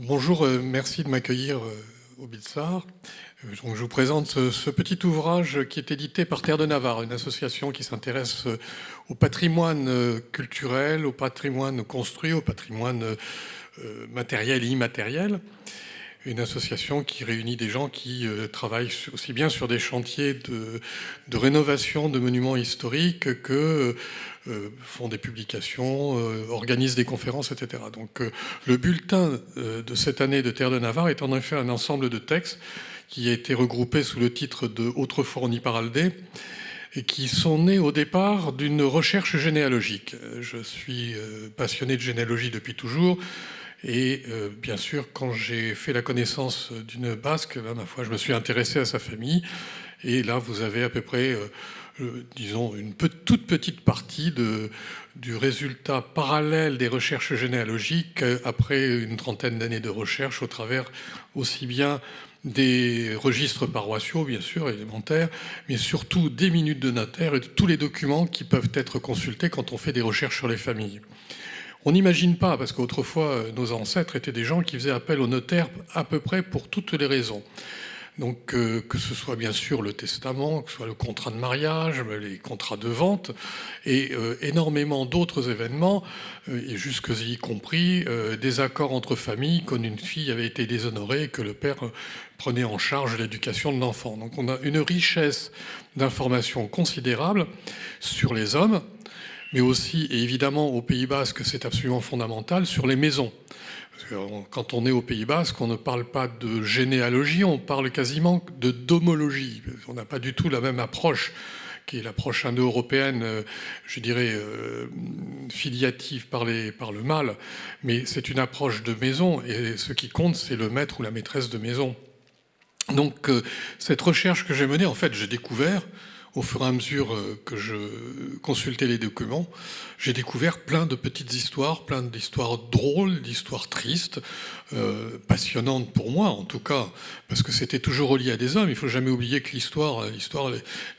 Bonjour, merci de m'accueillir au BITSAR. Donc, je vous présente ce petit ouvrage qui est édité par Terre de Navarre, une association qui s'intéresse au patrimoine culturel, au patrimoine construit, au patrimoine matériel et immatériel. Une association qui réunit des gens qui travaillent aussi bien sur des chantiers de rénovation de monuments historiques que font des publications, organisent des conférences, etc. Donc le bulletin de cette année de Terre de Navarre est en effet un ensemble de textes qui a été regroupé sous le titre de Autrefois par Aldé et qui sont nés au départ d'une recherche généalogique. Je suis passionné de généalogie depuis toujours. Et bien sûr, quand j'ai fait la connaissance d'une Basque, là, ma foi, je me suis intéressé à sa famille. Et là, vous avez à peu près, disons, une toute petite partie du résultat parallèle des recherches généalogiques après une trentaine d'années de recherche au travers aussi bien des registres paroissiaux, bien sûr, élémentaires, mais surtout des minutes de notaire et de tous les documents qui peuvent être consultés quand on fait des recherches sur les familles. On n'imagine pas, parce qu'autrefois, nos ancêtres étaient des gens qui faisaient appel au notaire à peu près pour toutes les raisons. Donc, que ce soit bien sûr le testament, que ce soit le contrat de mariage, les contrats de vente, et énormément d'autres événements, et jusque-y compris des accords entre familles, quand une fille avait été déshonorée et que le père prenait en charge l'éducation de l'enfant. Donc on a une richesse d'informations considérable sur les hommes, mais aussi, et évidemment au Pays Basque, c'est absolument fondamental, sur les maisons. Parce que quand on est au Pays Basque, on ne parle pas de généalogie, on parle quasiment de domologie. On n'a pas du tout la même approche, qui est l'approche indo-européenne, je dirais, filiative par le mâle, mais c'est une approche de maison, et ce qui compte, c'est le maître ou la maîtresse de maison. Donc, cette recherche que j'ai menée, en fait, j'ai découvert, au fur et à mesure que je consultais les documents, j'ai découvert plein de petites histoires, plein d'histoires drôles, d'histoires tristes, passionnantes pour moi en tout cas, parce que c'était toujours relié à des hommes. Il ne faut jamais oublier que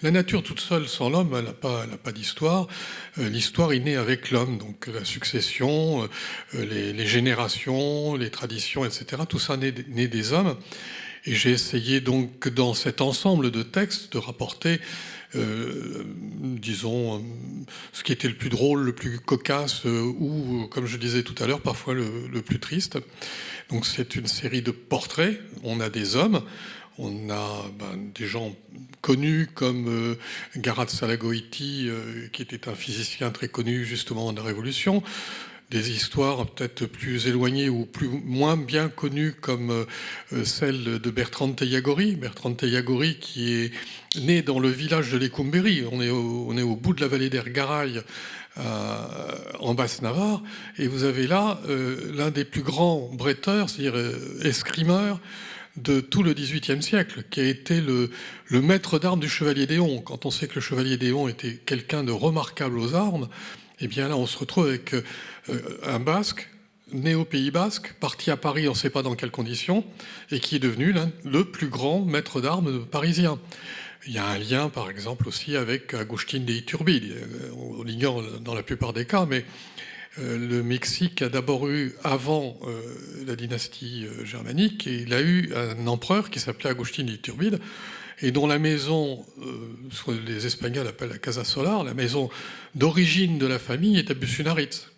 la nature toute seule sans l'homme, elle n'a pas d'histoire. L'histoire est née avec l'homme, donc la succession, les générations, les traditions, etc. Tout ça naît des hommes. Et j'ai essayé donc dans cet ensemble de textes de rapporter, disons, ce qui était le plus drôle, le plus cocasse, ou, comme je disais tout à l'heure, parfois le plus triste. Donc c'est une série de portraits. On a des hommes, on a des gens connus comme Garat Salagoiti, qui était un physicien très connu justement de la Révolution. Des histoires peut-être plus éloignées ou moins bien connues comme celle de Bertrand Teyagori. Bertrand Teyagori qui est né dans le village de Lécumbéry. On est au bout de la vallée d'Ergaraï en Basse-Navarre. Et vous avez là l'un des plus grands bretteurs, c'est-à-dire escrimeurs, de tout le XVIIIe siècle, qui a été le maître d'armes du chevalier d'Éon. Quand on sait que le chevalier d'Éon était quelqu'un de remarquable aux armes, eh bien là, on se retrouve avec un Basque, né au Pays Basque, parti à Paris, on ne sait pas dans quelles conditions, et qui est devenu le plus grand maître d'armes parisien. Il y a un lien, par exemple, aussi avec Agustín de Iturbide. On l'ignore dans la plupart des cas, mais le Mexique a d'abord eu, avant la dynastie germanique, et il a eu un empereur qui s'appelait Agustín de Iturbide, et dont la maison, ce que les Espagnols appellent la Casa Solar, la maison d'origine de la famille est à Busunaritz,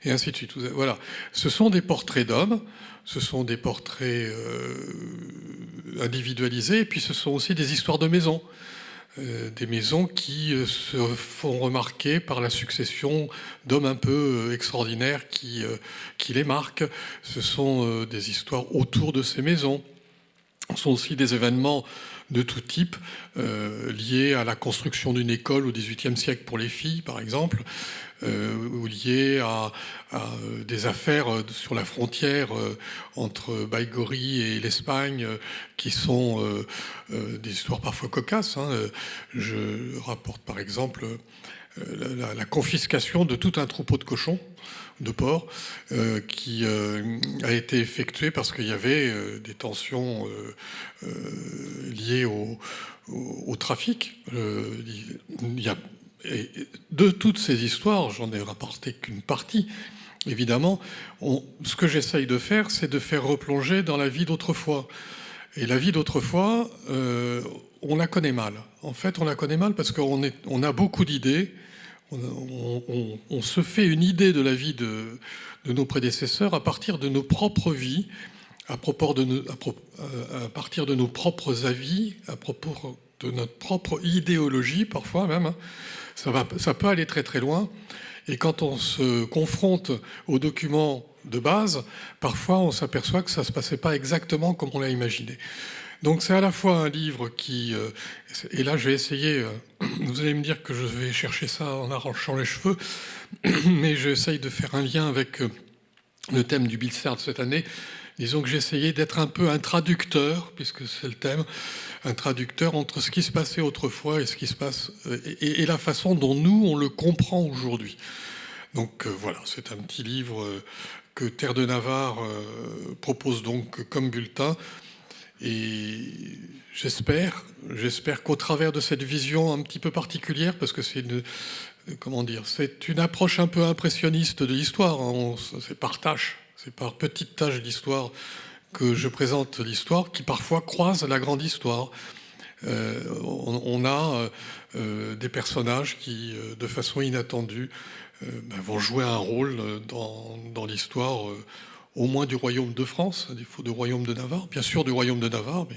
et ainsi de suite. Voilà. Ce sont des portraits d'hommes, ce sont des portraits individualisés, et puis ce sont aussi des histoires de maisons. Des maisons qui se font remarquer par la succession d'hommes un peu extraordinaires qui les marquent. Ce sont des histoires autour de ces maisons. Ce sont aussi des événements de tout type, liés à la construction d'une école au XVIIIe siècle pour les filles, par exemple, ou liés à des affaires sur la frontière entre Baïgori et l'Espagne, qui sont des histoires parfois cocasses. Je rapporte par exemple la confiscation de tout un troupeau de cochons, de porcs, qui a été effectuée parce qu'il y avait des tensions liées au trafic. Il y a, et de toutes ces histoires, j'en ai rapporté qu'une partie, évidemment, ce que j'essaye de faire, c'est de faire replonger dans la vie d'autrefois. Et la vie d'autrefois, on la connaît mal. En fait, on la connaît mal parce qu'on a beaucoup d'idées. On se fait une idée de la vie de nos prédécesseurs à partir de nos propres vies, à partir de nos propres avis, à propos de notre propre idéologie, parfois même. Ça peut aller très très loin. Et quand on se confronte aux documents de base, parfois on s'aperçoit que ça ne se passait pas exactement comme on l'a imaginé. Donc c'est à la fois un livre qui... et là je vais essayer... vous allez me dire que je vais chercher ça en arrachant les cheveux, mais j'essaye de faire un lien avec le thème du Bilsart de cette année. Disons que j'ai essayé d'être un peu un traducteur, puisque c'est le thème, un traducteur entre ce qui se passait autrefois et ce qui se passe et la façon dont nous on le comprend aujourd'hui. Donc voilà, c'est un petit livre que Terre de Navarre propose donc comme bulletin. Et j'espère qu'au travers de cette vision un petit peu particulière, parce que c'est une approche un peu impressionniste de l'histoire, hein, c'est par tâches. C'est par petites tâches d'histoire que je présente l'histoire qui parfois croise la grande histoire. On a des personnages qui, de façon inattendue, vont jouer un rôle dans l'histoire, au moins du royaume de France, à défaut du royaume de Navarre, bien sûr du royaume de Navarre.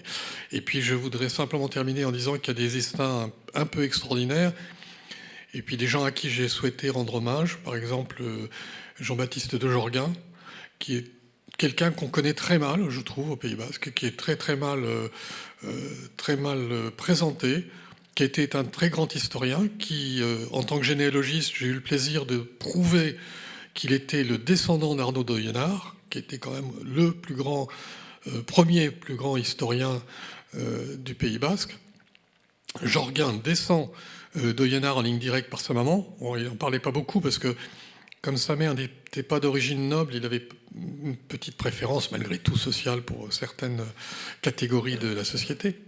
Et puis je voudrais simplement terminer en disant qu'il y a des destins un peu extraordinaires, et puis des gens à qui j'ai souhaité rendre hommage, par exemple Jean-Baptiste de Jorguin, qui est quelqu'un qu'on connaît très mal, je trouve, au Pays Basque, qui est très mal présenté, qui a été un très grand historien, qui, en tant que généalogiste, j'ai eu le plaisir de prouver qu'il était le descendant d'Arnaud d'Oyenard, qui était quand même le premier plus grand historien du Pays Basque. Jorguin descend d'Oyenard en ligne directe par sa maman. Bon, il n'en parlait pas beaucoup parce que, comme sa mère n'était pas d'origine noble, il avait une petite préférence, malgré tout, sociale pour certaines catégories de la société.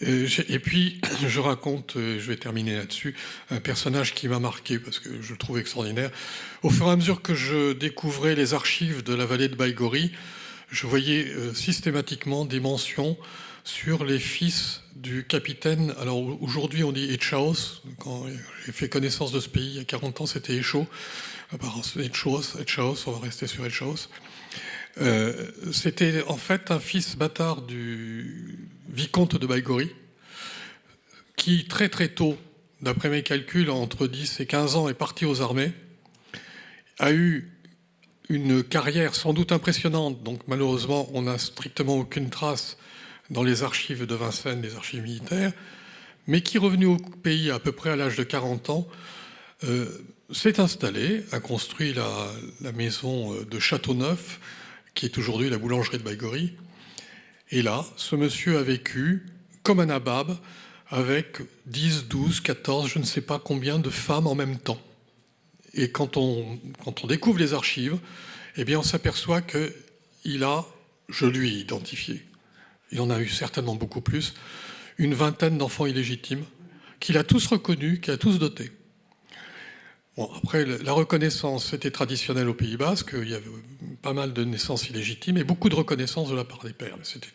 Et puis, je raconte, je vais terminer là-dessus, un personnage qui m'a marqué parce que je le trouve extraordinaire. Au fur et à mesure que je découvrais les archives de la vallée de Baïgori, je voyais systématiquement des mentions sur les fils du capitaine. Alors aujourd'hui, on dit Etchaos. Quand j'ai fait connaissance de ce pays il y a 40 ans, c'était Échaud. Etchaos, on va rester sur Etchaos. C'était en fait un fils bâtard du vicomte de Baïgori, qui très très tôt, d'après mes calculs, entre 10 et 15 ans, est parti aux armées, a eu une carrière sans doute impressionnante, donc malheureusement on n'a strictement aucune trace dans les archives de Vincennes, les archives militaires, mais qui, revenu au pays à peu près à l'âge de 40 ans, s'est installé, a construit la maison de Châteauneuf, qui est aujourd'hui la boulangerie de Baïgori. Et là, ce monsieur a vécu comme un nabab, avec 10, 12, 14, je ne sais pas combien de femmes en même temps. Et quand on découvre les archives, eh bien on s'aperçoit qu'il a, je lui ai identifié, il en a eu certainement beaucoup plus, une vingtaine d'enfants illégitimes, qu'il a tous reconnus, qu'il a tous dotés. Bon, après, la reconnaissance était traditionnelle au Pays Basque, il y avait pas mal de naissances illégitimes et beaucoup de reconnaissance de la part des pères. C'était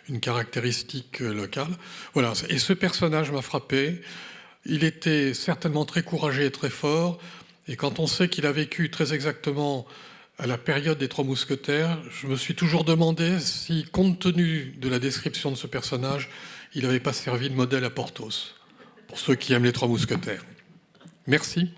une caractéristique locale. Voilà. Et ce personnage m'a frappé. Il était certainement très courageux et très fort. Et quand on sait qu'il a vécu très exactement à la période des Trois Mousquetaires, je me suis toujours demandé si, compte tenu de la description de ce personnage, il n'avait pas servi de modèle à Porthos, pour ceux qui aiment les Trois Mousquetaires. Merci.